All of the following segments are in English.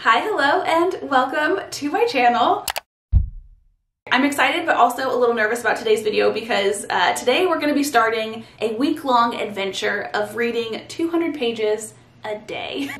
Hi, hello, and welcome to my channel. I'm excited but also a little nervous about today's video because today we're going to be starting a week-long adventure of reading 200 pages a day.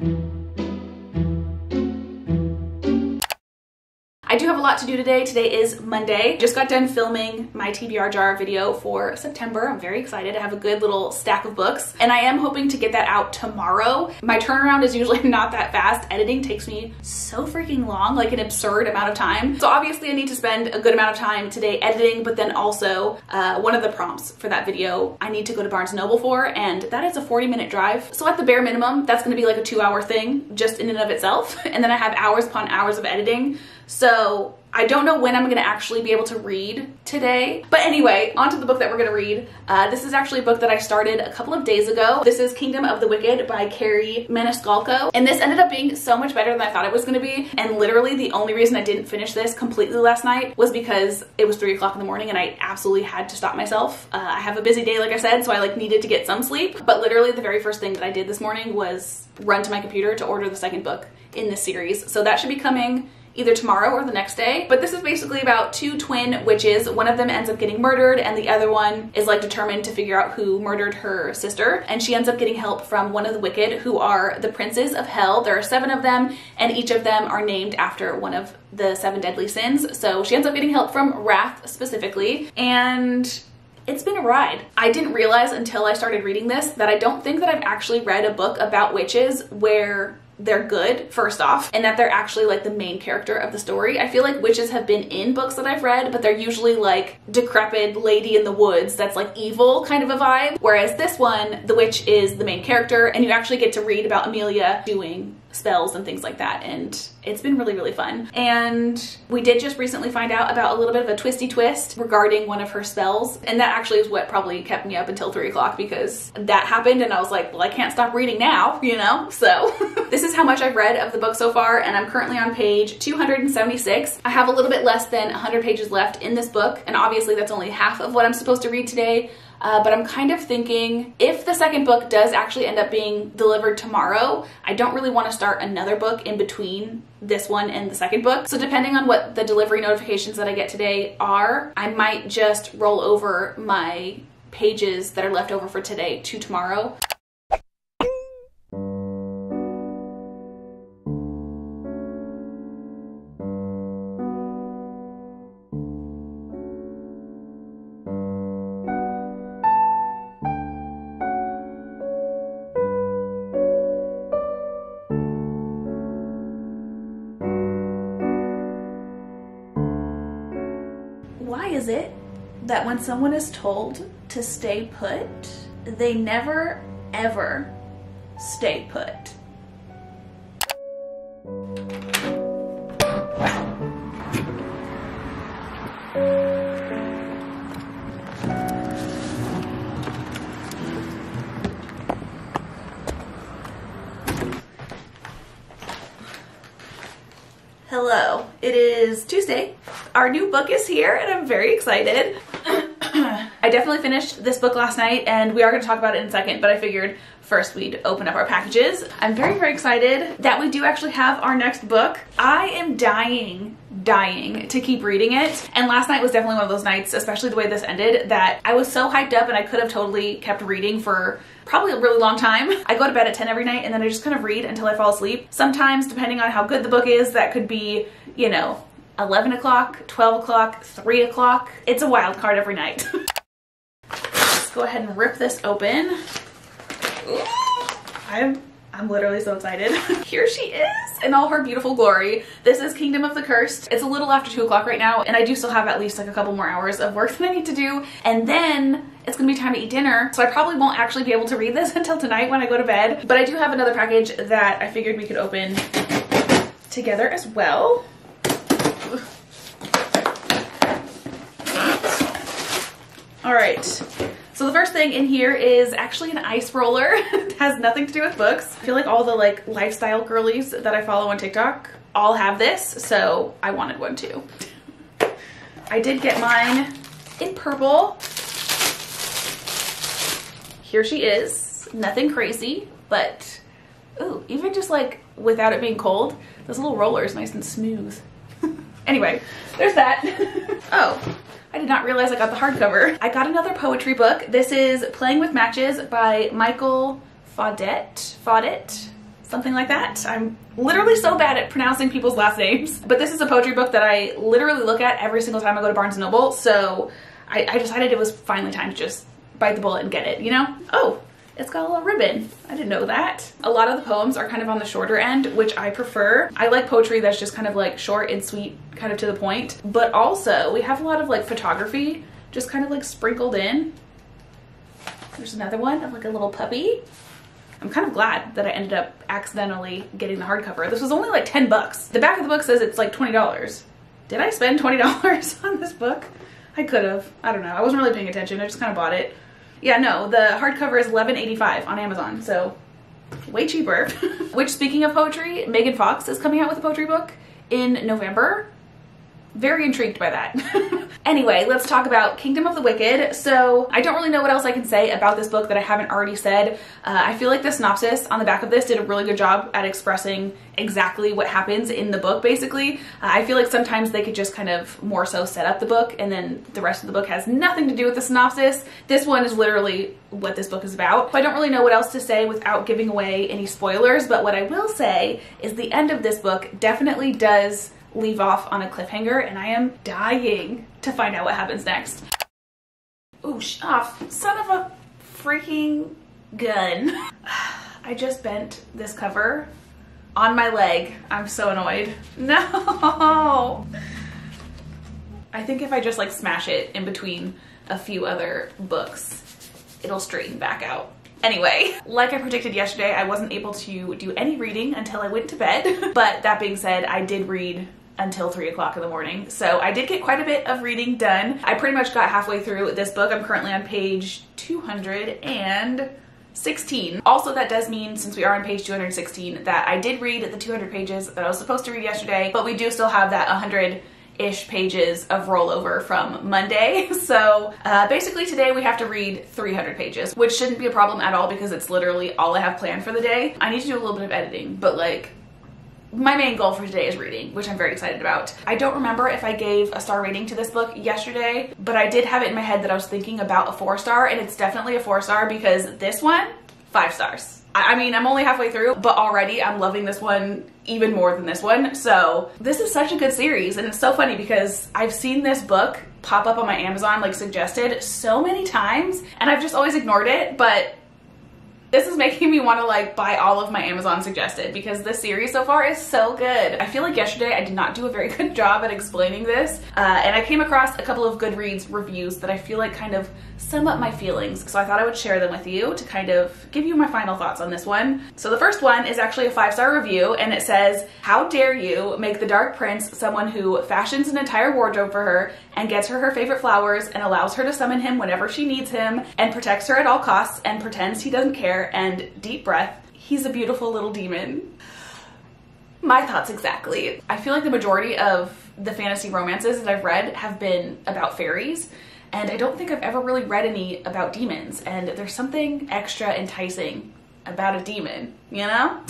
I do have a lot to do today. Today is Monday. Just got done filming my TBR jar video for September. I'm very excited. I have a good little stack of books and I am hoping to get that out tomorrow. My turnaround is usually not that fast. Editing takes me so freaking long, like an absurd amount of time. So obviously I need to spend a good amount of time today editing, but then also one of the prompts for that video I need to go to Barnes & Noble for, and that is a 40-minute drive. So at the bare minimum, that's gonna be like a 2-hour thing just in and of itself. And then I have hours upon hours of editing. So I don't know when I'm going to actually be able to read today. But anyway, onto the book that we're going to read. This is actually a book that I started a couple of days ago. This is Kingdom of the Wicked by Carrie Maniscalco. And this ended up being so much better than I thought it was going to be. And literally the only reason I didn't finish this completely last night was because it was 3 o'clock in the morning and I absolutely had to stop myself. I have a busy day, like I said, so I needed to get some sleep. But literally the very first thing that I did this morning was run to my computer to order the second book in this series. So that should be coming either tomorrow or the next day. But this is basically about two twin witches. One of them ends up getting murdered and the other one is like determined to figure out who murdered her sister. And she ends up getting help from one of the wicked, who are the princes of hell. There are 7 of them and each of them are named after one of the 7 deadly sins. So she ends up getting help from Wrath specifically, and it's been a ride. I didn't realize until I started reading this that I don't think that I've actually read a book about witches where they're good, first off, and that they're actually like the main character of the story. I feel like witches have been in books that I've read, but they're usually like decrepit lady in the woods that's like evil kind of a vibe. Whereas this one, the witch is the main character and you actually get to read about Amelia doing spells and things like that, and it's been really, really fun. And we did just recently find out about a little bit of a twisty twist regarding one of her spells, and that actually is what probably kept me up until 3 o'clock, because that happened and I was like, well, I can't stop reading now, you know? So this is how much I've read of the book so far, and I'm currently on page 276. I have a little bit less than 100 pages left in this book, and obviously that's only half of what I'm supposed to read today. But I'm kind of thinking if the second book does actually end up being delivered tomorrow, I don't really want to start another book in between this one and the second book. So depending on what the delivery notifications that I get today are, I might just roll over my pages that are left over for today to tomorrow. Why is it that when someone is told to stay put, they never, ever stay put? Hello, it is Tuesday. Our new book is here and I'm very excited. I definitely finished this book last night and we are going to talk about it in a second, but I figured first we'd open up our packages. I'm very, very excited that we do actually have our next book. I am dying to keep reading it, and last night was definitely one of those nights, especially the way this ended, that I was so hyped up and I could have totally kept reading for probably a really long time. I go to bed at 10 every night and then I just kind of read until I fall asleep. Sometimes, depending on how good the book is, that could be, you know, 11 o'clock, 12 o'clock, 3 o'clock. It's a wild card every night. Let's go ahead and rip this open. I'm literally so excited. Here she is in all her beautiful glory. This is Kingdom of the Cursed. It's a little after 2 o'clock right now, and I do still have at least like a couple more hours of work that I need to do, and then it's gonna be time to eat dinner. So I probably won't actually be able to read this until tonight when I go to bed. But I do have another package that I figured we could open together as well. All right, so the first thing in here is actually an ice roller. It has nothing to do with books. I feel like all the like lifestyle girlies that I follow on TikTok all have this, so I wanted one too. I did get mine in purple. Here she is. Nothing crazy, but ooh, even just like without it being cold, This little roller is nice and smooth. Anyway, there's that. Oh, I did not realize I got the hardcover. I got another poetry book. This is Playing with Matches by Michael Faudet, something like that. I'm literally so bad at pronouncing people's last names. But this is a poetry book that I literally look at every single time I go to Barnes & Noble, so I decided it was finally time to just bite the bullet and get it, you know? Oh, it's got a little ribbon. I didn't know that. A lot of the poems are kind of on the shorter end, which I prefer. I like poetry that's just kind of like short and sweet, kind of to the point. But also, we have a lot of like photography just kind of like sprinkled in. There's another one of like a little puppy. I'm kind of glad that I ended up accidentally getting the hardcover. This was only like 10 bucks. The back of the book says it's like $20. Did I spend $20 on this book? I could have. I don't know. I wasn't really paying attention. I just kind of bought it. Yeah, no, the hardcover is $11.85 on Amazon, so way cheaper. Which, speaking of poetry, Megan Fox is coming out with a poetry book in November. Very intrigued by that. Anyway, let's talk about Kingdom of the Wicked. So I don't really know what else I can say about this book that I haven't already said. I feel like the synopsis on the back of this did a really good job at expressing exactly what happens in the book, basically. I feel like sometimes they could just kind of more so set up the book and then the rest of the book has nothing to do with the synopsis. This one is literally what this book is about. So I don't really know what else to say without giving away any spoilers, but what I will say is the end of this book definitely does leave off on a cliffhanger, and I am dying to find out what happens next. Ooh, off, son of a freaking gun. I just bent this cover on my leg. I'm so annoyed. No! I think if I just like smash it in between a few other books, it'll straighten back out. Anyway, like I predicted yesterday, I wasn't able to do any reading until I went to bed. But that being said, I did read until 3 o'clock in the morning. So I did get quite a bit of reading done. I pretty much got halfway through this book. I'm currently on page 216. Also, that does mean, since we are on page 216, that I did read the 200 pages that I was supposed to read yesterday, but we do still have that 100-ish pages of rollover from Monday. So basically today we have to read 300 pages, which shouldn't be a problem at all because it's literally all I have planned for the day. I need to do a little bit of editing, but like, my main goal for today is reading, which I'm very excited about. I don't remember if I gave a star rating to this book yesterday, but I did have it in my head that I was thinking about a 4-star, and it's definitely a 4-star because this one, 5 stars. I mean, I'm only halfway through, but already I'm loving this one even more than this one. So this is such a good series, and it's so funny because I've seen this book pop up on my Amazon, like suggested, so many times, and I've just always ignored it, but this is making me want to like buy all of my Amazon suggested because this series so far is so good. I feel like yesterday I did not do a very good job at explaining this, and I came across a couple of Goodreads reviews that I feel like kind of sum up my feelings, so I thought I would share them with you to kind of give you my final thoughts on this one. So the first one is actually a 5-star review, and it says, "How dare you make the Dark Prince someone who fashions an entire wardrobe for her and gets her favorite flowers and allows her to summon him whenever she needs him and protects her at all costs and pretends he doesn't care, and deep breath, he's a beautiful little demon." My thoughts exactly. I feel like the majority of the fantasy romances that I've read have been about fairies, and I don't think I've ever really read any about demons, and there's something extra enticing about a demon, you know?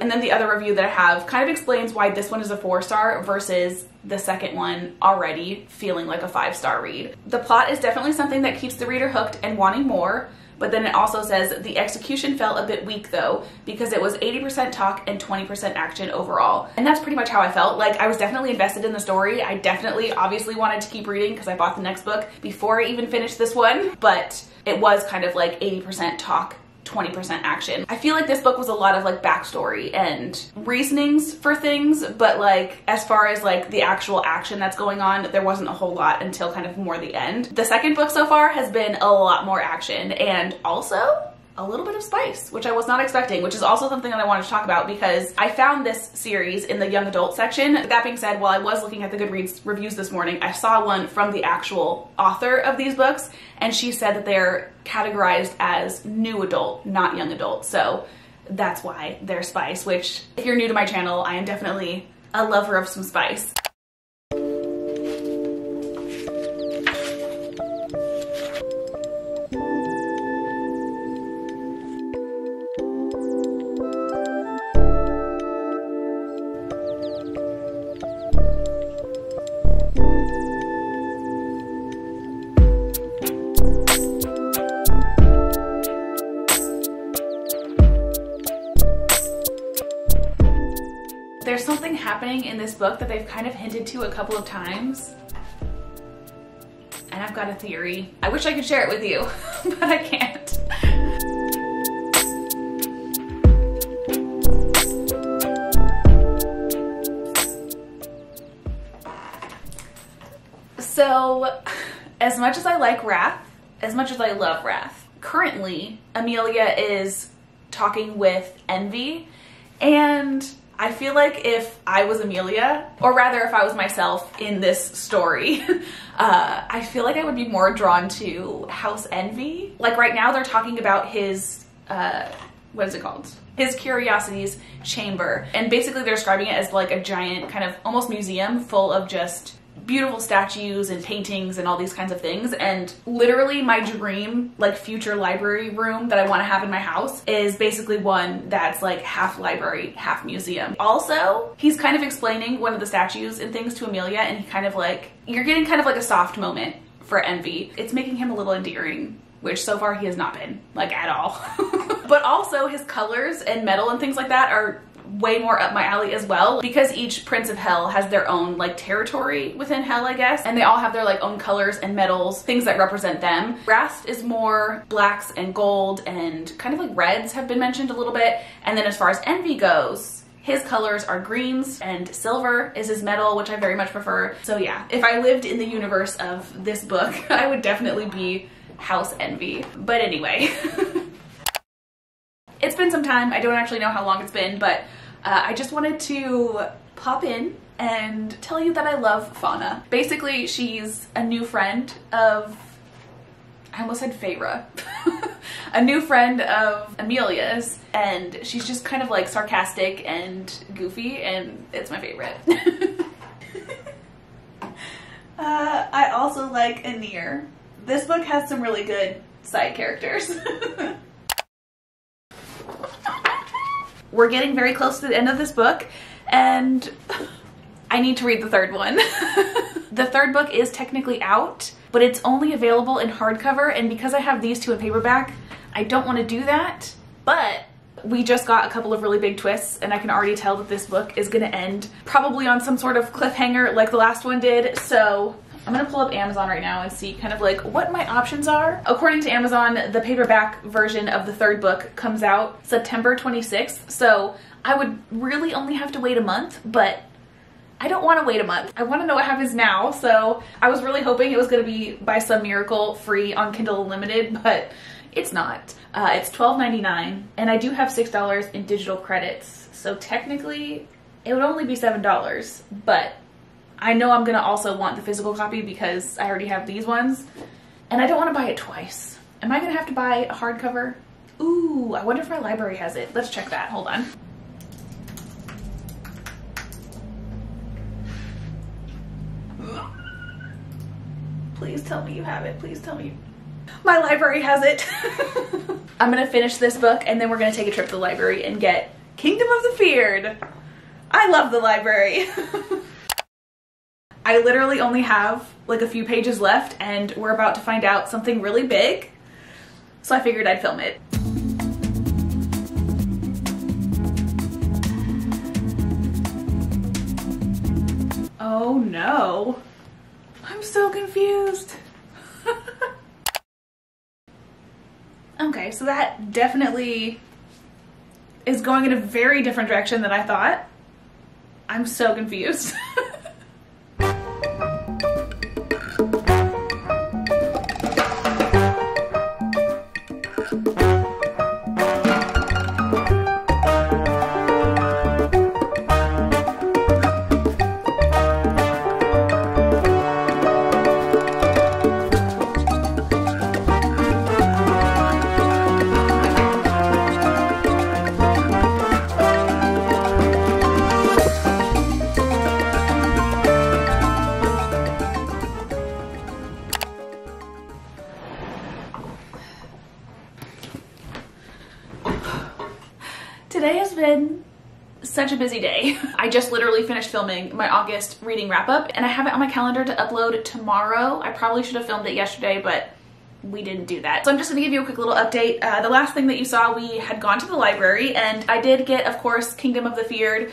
And then the other review that I have kind of explains why this one is a 4-star versus the second one already feeling like a 5-star read. The plot is definitely something that keeps the reader hooked and wanting more, but then it also says the execution felt a bit weak though, because it was 80% talk and 20% action overall. And that's pretty much how I felt. Like, I was definitely invested in the story. I definitely obviously wanted to keep reading because I bought the next book before I even finished this one, but it was kind of like 80% talk, 20% action. I feel like this book was a lot of like backstory and reasonings for things, but like as far as like the actual action that's going on, there wasn't a whole lot until kind of more the end. The second book so far has been a lot more action and also a little bit of spice, which I was not expecting, which is also something that I wanted to talk about because I found this series in the young adult section. That being said, while I was looking at the Goodreads reviews this morning, I saw one from the actual author of these books, and she said that they're categorized as new adult, not young adult. So that's why they're spice, which if you're new to my channel, I am definitely a lover of some spice. There's something happening in this book that they've kind of hinted to a couple of times, and I've got a theory. I wish I could share it with you, but I can't. So, as much as I like Wrath, as much as I love Wrath, currently Amelia is talking with Envy, and I feel like if I was Amelia, or rather if I was myself in this story, I feel like I would be more drawn to House Envy. Like right now they're talking about his, what is it called? His Curiosities Chamber. And basically they're describing it as like a giant kind of almost museum full of just beautiful statues and paintings and all these kinds of things. And literally my dream like future library room that I want to have in my house is basically one that's like half library, half museum. Also, he's kind of explaining one of the statues and things to Amelia, and he kind of like, you're getting kind of like a soft moment for Envy. It's making him a little endearing, which so far he has not been, like at all. But also his colors and metal and things like that are way more up my alley as well, because each Prince of Hell has their own like territory within Hell, I guess, and they all have their like own colors and metals, things that represent them. Wrath is more blacks and gold, and kind of like reds have been mentioned a little bit. And then as far as Envy goes, his colors are greens and silver is his metal, which I very much prefer. So yeah, if I lived in the universe of this book, I would definitely be House Envy. But anyway, it's been some time. I don't actually know how long it's been, but I just wanted to pop in and tell you that I love Fauna. Basically, she's a new friend of, I almost said Feyre, a new friend of Amelia's, and she's just kind of like sarcastic and goofy, and it's my favorite. I also like Anir. This book has some really good side characters. We're getting very close to the end of this book, and I need to read the third one. The third book is technically out, but it's only available in hardcover, and because I have these two in paperback, I don't want to do that. But we just got a couple of really big twists, and I can already tell that this book is going to end probably on some sort of cliffhanger like the last one did, so I'm gonna pull up Amazon right now and see kind of like what my options are. According to Amazon, the paperback version of the third book comes out September 26th, so I would really only have to wait a month, but I don't want to wait a month. I want to know what happens now, so I was really hoping it was going to be by some miracle free on Kindle Unlimited, but it's not. It's $12.99, and I do have $6 in digital credits, so technically it would only be $7, but I know I'm gonna also want the physical copy because I already have these ones, and I don't want to buy it twice. Am I gonna have to buy a hardcover? Ooh, I wonder if my library has it. Let's check that. Hold on. Please tell me you have it. Please tell me. My library has it. I'm gonna finish this book, and then we're gonna take a trip to the library and get Kingdom of the Feared. I love the library. I literally only have like a few pages left, and we're about to find out something really big, so I figured I'd film it. Oh no, I'm so confused. Okay, so that definitely is going in a very different direction than I thought. I'm so confused. such a busy day. I just literally finished filming my August reading wrap up and I have it on my calendar to upload tomorrow. I probably should have filmed it yesterday, but we didn't do that. So I'm just gonna give you a quick little update. The last thing that you saw, we had gone to the library and I did get, of course, Kingdom of the Feared,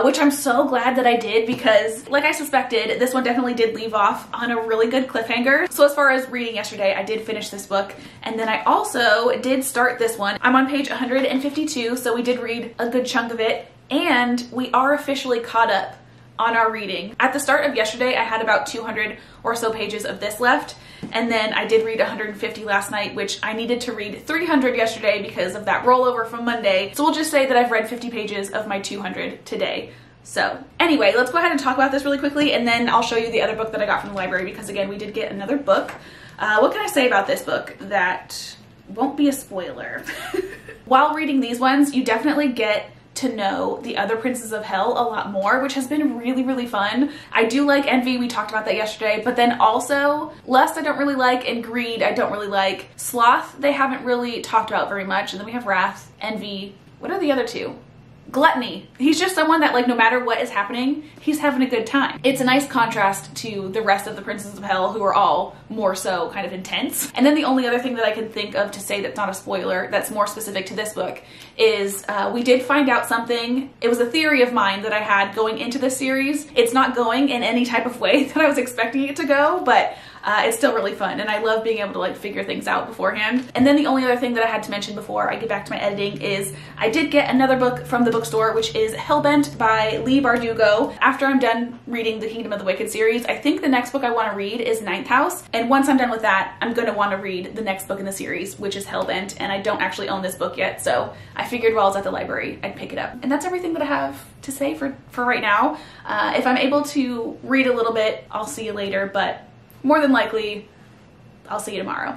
which I'm so glad that I did because, like I suspected, this one definitely did leave off on a really good cliffhanger. So as far as reading yesterday, I did finish this book and then I also did start this one. I'm on page 152, so we did read a good chunk of it and we are officially caught up on our reading. At the start of yesterday, I had about 200 or so pages of this left, and then I did read 150 last night, which I needed to read 300 yesterday because of that rollover from Monday. So we'll just say that I've read 50 pages of my 200 today. So anyway, let's go ahead and talk about this really quickly, and then I'll show you the other book that I got from the library because, again, we did get another book. What can I say about this book that won't be a spoiler? While reading these ones, you definitely get to know the other princes of hell a lot more, which has been really, really fun. I do like envy, we talked about that yesterday, but then also lust I don't really like, and greed I don't really like. Sloth they haven't really talked about very much, and then we have wrath, envy. What are the other two? Gluttony. He's just someone that, like, no matter what is happening, he's having a good time. It's a nice contrast to the rest of the princes of hell, who are all more so kind of intense. And then the only other thing that I can think of to say that's not a spoiler, that's more specific to this book, is we did find out something. It was a theory of mine that I had going into this series. It's not going in any type of way that I was expecting it to go, but it's still really fun, and I love being able to, like, figure things out beforehand. And then the only other thing that I had to mention before I get back to my editing is I did get another book from the bookstore, which is Hellbent by Leigh Bardugo. After I'm done reading the Kingdom of the Wicked series, I think the next book I want to read is Ninth House, and once I'm done with that, I'm going to want to read the next book in the series, which is Hellbent, and I don't actually own this book yet, so I figured while I was at the library, I'd pick it up. And that's everything that I have to say for right now. If I'm able to read a little bit, I'll see you later, but more than likely, I'll see you tomorrow.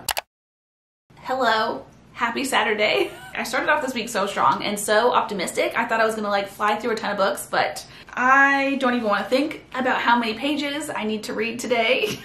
Hello, happy Saturday. I started off this week so strong and so optimistic. I thought I was gonna, like, fly through a ton of books, but I don't even want to think about how many pages I need to read today.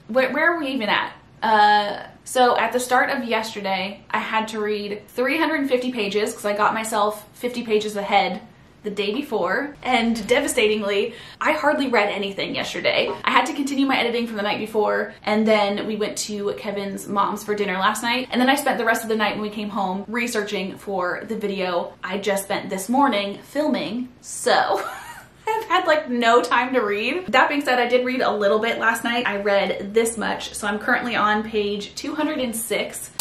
Where are we even at? So at the start of yesterday, I had to read 350 pages because I got myself 50 pages ahead the day before, and devastatingly, I hardly read anything yesterday. I had to continue my editing from the night before, and then we went to Kevin's mom's for dinner last night, and then I spent the rest of the night when we came home researching for the video I just spent this morning filming, so I've had, like, no time to read. That being said, I did read a little bit last night. I read this much, so I'm currently on page 206.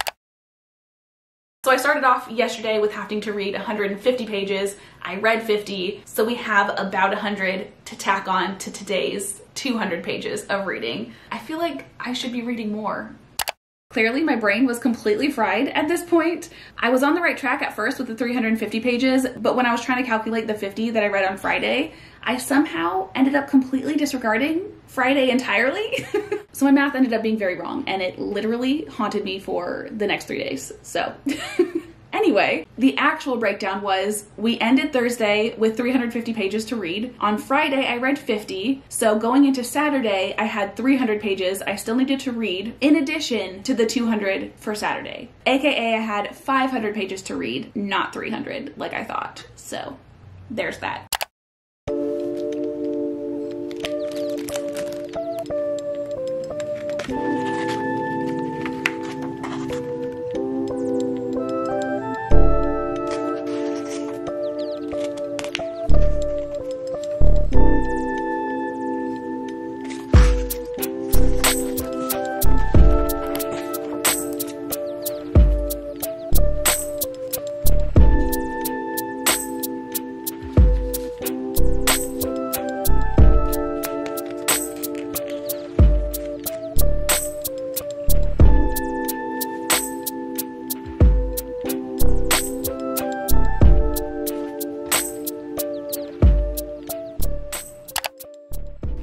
So I started off yesterday with having to read 150 pages. I read 50, so we have about 100 to tack on to today's 200 pages of reading. I feel like I should be reading more. Clearly my brain was completely fried at this point. I was on the right track at first with the 350 pages, but when I was trying to calculate the 50 that I read on Friday, I somehow ended up completely disregarding Friday entirely. So my math ended up being very wrong, and it literally haunted me for the next 3 days. So anyway, the actual breakdown was we ended Thursday with 350 pages to read. On Friday, I read 50. So going into Saturday, I had 300 pages I still needed to read in addition to the 200 for Saturday. AKA I had 500 pages to read, not 300 like I thought. So there's that.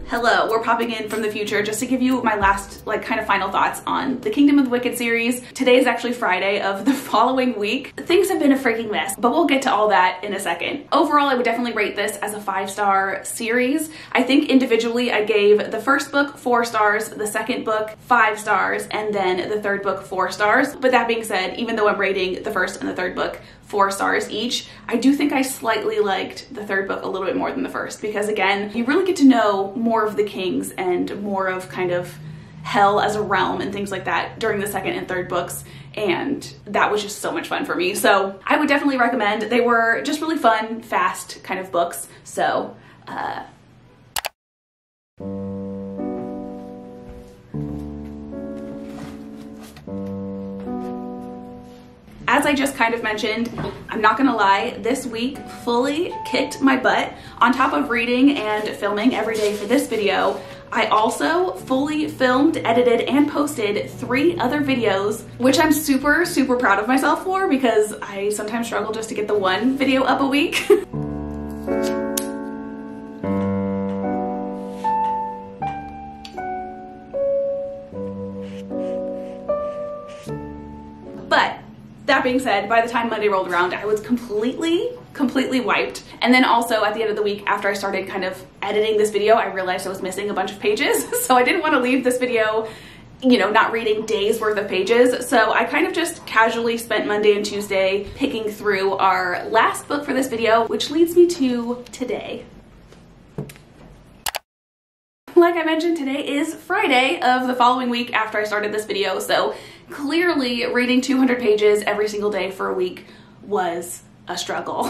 Hello, we're popping in from the future just to give you my last, like, kind of final thoughts on the Kingdom of the Wicked series. Today is actually Friday of the following week. Things have been a freaking mess, but we'll get to all that in a second. Overall, I would definitely rate this as a 5-star series. I think individually I gave the first book 4 stars, the second book 5 stars, and then the third book 4 stars. But that being said, even though I'm rating the first and the third book 4 stars each. I do think I slightly liked the third book a little bit more than the first because, again, you really get to know more of the kings and more of kind of hell as a realm and things like that during the second and third books, and that was just so much fun for me. So I would definitely recommend. They were just really fun, fast kind of books. So as I just kind of mentioned, I'm not gonna lie, this week fully kicked my butt. On top of reading and filming every day for this video, I also fully filmed, edited, and posted 3 other videos, which I'm super, super proud of myself for because I sometimes struggle just to get the 1 video up a week. But that being said, by the time Monday rolled around, I was completely wiped. And then also at the end of the week, after I started kind of editing this video, I realized I was missing a bunch of pages. So I didn't want to leave this video, you know, not reading days worth of pages. So I kind of just casually spent Monday and Tuesday picking through our last book for this video, which leads me to today. Like I mentioned, today is Friday of the following week after I started this video, so clearly reading 200 pages every single day for a week was a struggle.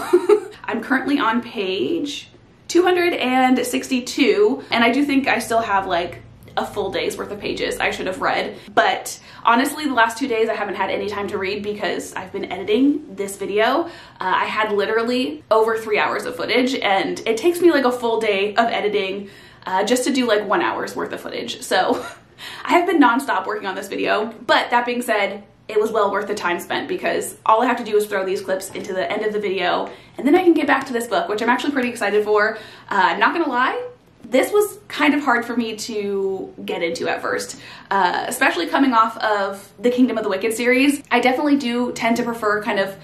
I'm currently on page 262, and I do think I still have like a full day's worth of pages I should have read, but honestly the last 2 days I haven't had any time to read because I've been editing this video. I had literally over 3 hours of footage, and it takes me like a full day of editing just to do like 1 hour's worth of footage. So I have been nonstop working on this video, but that being said, it was well worth the time spent because all I have to do is throw these clips into the end of the video and then I can get back to this book, which I'm actually pretty excited for. Not gonna lie, this was kind of hard for me to get into at first, especially coming off of the Kingdom of the Wicked series. I definitely do tend to prefer kind of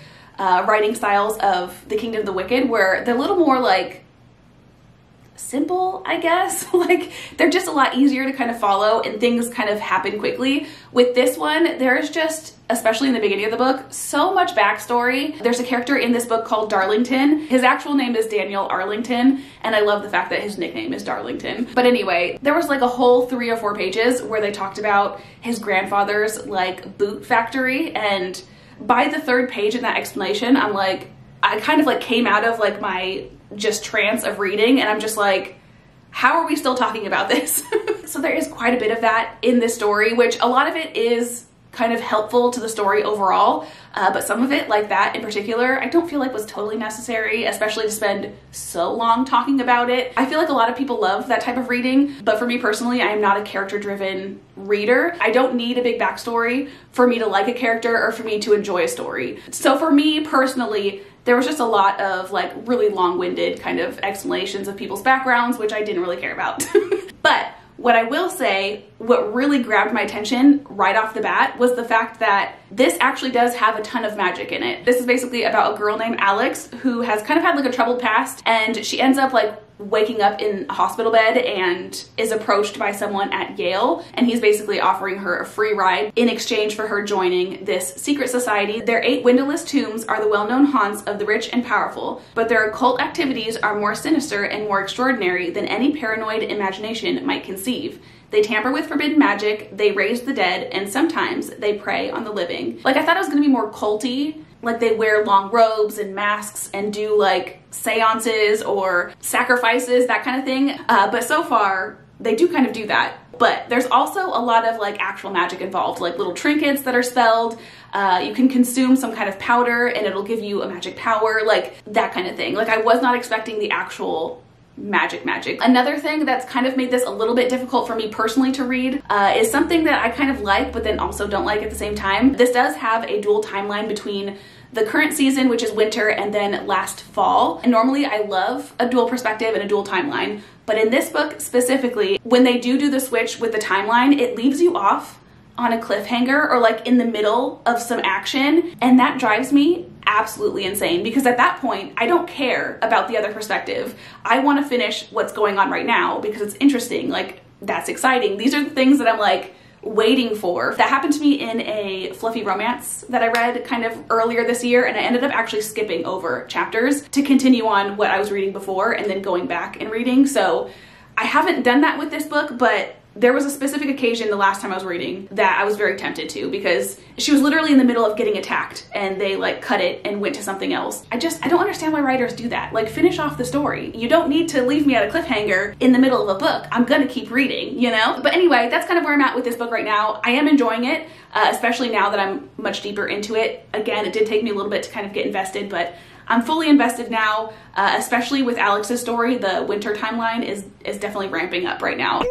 writing styles of the Kingdom of the Wicked where they're a little more like simple, I guess. Like they're just a lot easier to kind of follow and things kind of happen quickly. With this one, there's just, especially in the beginning of the book, so much backstory. There's a character in this book called Darlington. His actual name is Daniel Arlington, and I love the fact that his nickname is Darlington. But anyway, there was like a whole 3 or 4 pages where they talked about his grandfather's like boot factory, and by the 3rd page in that explanation, I'm like, I kind of like came out of like my just trance of reading and I'm just like, how are we still talking about this? So there is quite a bit of that in this story, which a lot of it is kind of helpful to the story overall, but some of it, like that in particular, I don't feel like was totally necessary, especially to spend so long talking about it. I feel like a lot of people love that type of reading, but for me personally, I am not a character-driven reader. I don't need a big backstory for me to like a character or for me to enjoy a story. So for me personally, there was just a lot of like really long-winded kind of explanations of people's backgrounds, which I didn't really care about. But what I will say, what really grabbed my attention right off the bat was the fact that this actually does have a ton of magic in it. This is basically about a girl named Alex who has kind of had like a troubled past, and she ends up like waking up in a hospital bed and is approached by someone at Yale, and he's basically offering her a free ride in exchange for her joining this secret society. Their 8 windowless tombs are the well-known haunts of the rich and powerful, but their occult activities are more sinister and more extraordinary than any paranoid imagination might conceive. They tamper with forbidden magic, they raise the dead, and sometimes they prey on the living. Like, I thought it was gonna be more culty, like they wear long robes and masks and do like seances or sacrifices, that kind of thing. But so far, they do kind of do that. But there's also a lot of like actual magic involved, like little trinkets that are spelled. You can consume some kind of powder and it'll give you a magic power, like that kind of thing. Like, I was not expecting the actual magic. Another thing that's kind of made this a little bit difficult for me personally to read is something that I kind of like but then also don't like at the same time. This does have a dual timeline between the current season, which is winter, and then last fall. And normally I love a dual perspective and a dual timeline, but in this book specifically, when they do the switch with the timeline, it leaves you off on a cliffhanger or like in the middle of some action, and that drives me absolutely insane because at that point I don't care about the other perspective. I want to finish what's going on right now because it's interesting, like that's exciting. These are the things that I'm like, waiting for. That happened to me in a fluffy romance that I read kind of earlier this year, and I ended up actually skipping over chapters to continue on what I was reading before and then going back and reading. So I haven't done that with this book, but there was a specific occasion the last time I was reading that I was very tempted to, because she was literally in the middle of getting attacked and they like cut it and went to something else. I don't understand why writers do that. Like, finish off the story. You don't need to leave me at a cliffhanger in the middle of a book. I'm gonna keep reading, you know? But anyway, that's kind of where I'm at with this book right now. I am enjoying it, especially now that I'm much deeper into it. Again, it did take me a little bit to kind of get invested, but I'm fully invested now, especially with Alex's story. The winter timeline is definitely ramping up right now.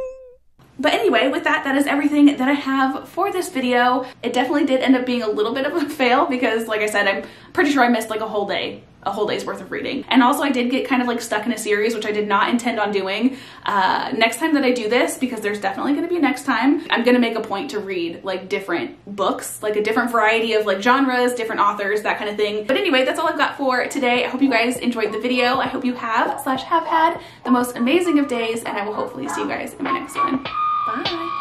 But anyway, with that, that is everything that I have for this video. It definitely did end up being a little bit of a fail because, like I said, I'm pretty sure I missed like a whole day's worth of reading. And also I did get kind of like stuck in a series, which I did not intend on doing. Next time that I do this, because there's definitely gonna be a next time, I'm gonna make a point to read like different books, like a different variety of like genres, different authors, that kind of thing. But anyway, that's all I've got for today. I hope you guys enjoyed the video. I hope you have had the most amazing of days, and I will hopefully see you guys in my next one. Bye.